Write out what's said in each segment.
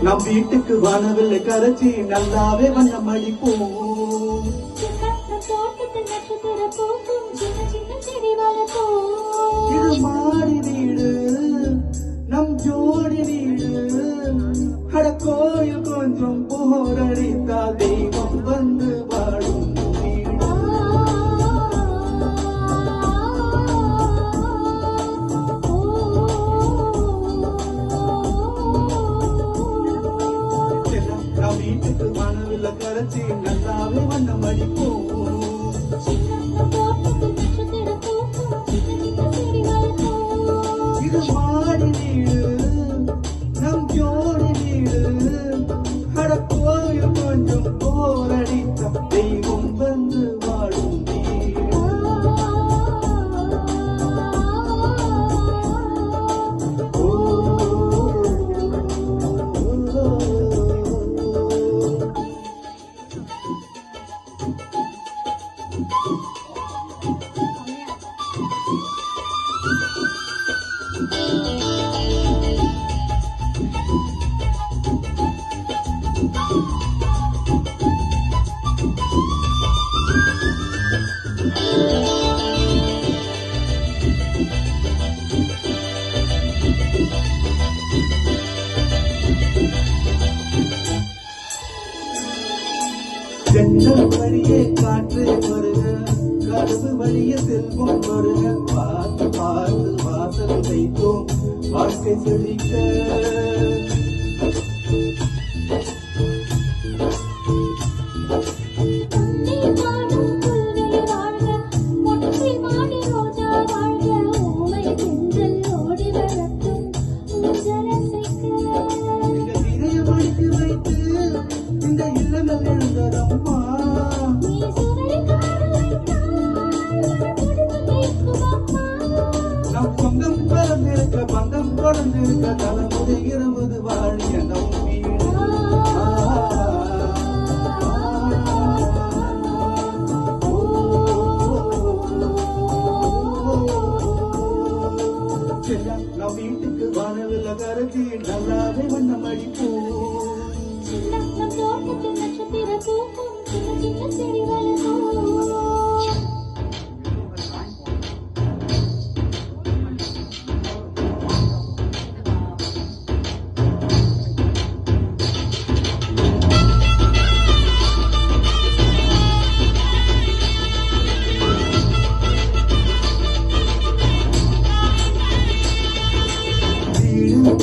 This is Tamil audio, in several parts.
நம் வீட்டுக்கு வானவில்லை கரைச்சி நல்லாவே வண்ணம் அடிப்போம். இது மாடி வீடு நம் ஜோடி வீடு. அட கோயில் கொஞ்சம் போரடித்தால் தெய்வம் வந்து வாழும். வீட்டுக்கு மனவில்லை கரைச்சி நல்லாவே வண்ணம் அடிப்போம். இது மாடி வீடு நம் ஜோடி வீடு. அட கோயில் கொஞ்சம் போரடித்த தெய்வம் வந்து வாழும். ஜன்னல் வழியே காற்று வருக, கதவு வழியே செல்வம் வருக. பார்த்து பார்த்து வாசல் வைத்தோம் வாழ்க்கை செழிக்க. சொந்தம் பறந்திருக்க பந்தம் தொடர்ந்திருக்க தலைமுறை 20 வாழிய நம் வீடு. நம் வீட்டுக்கு வானவில்லை கரைச்சி நல்லாவே வண்ணம் அடிப்போம்.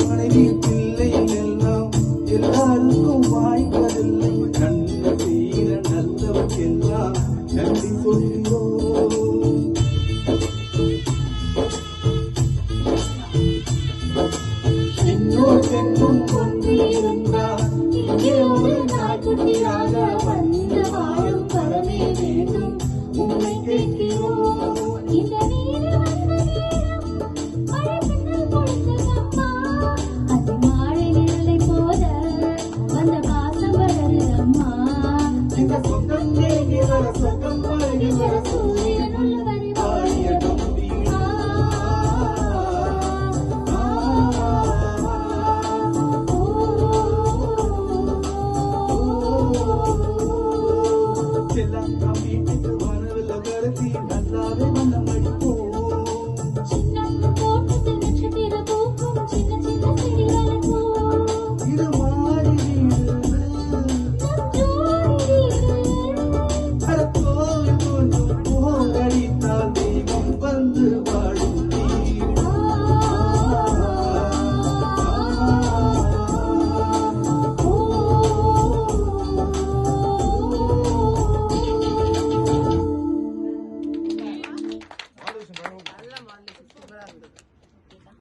மனைவி பிள்ளைகள் எல்லாம் எல்லாருக்கும் வாய்ப்பதில்லை. நன்மை செய்கிற நல்லவர்க்கெல்லாம் நன்றி சொல்கிறோம்.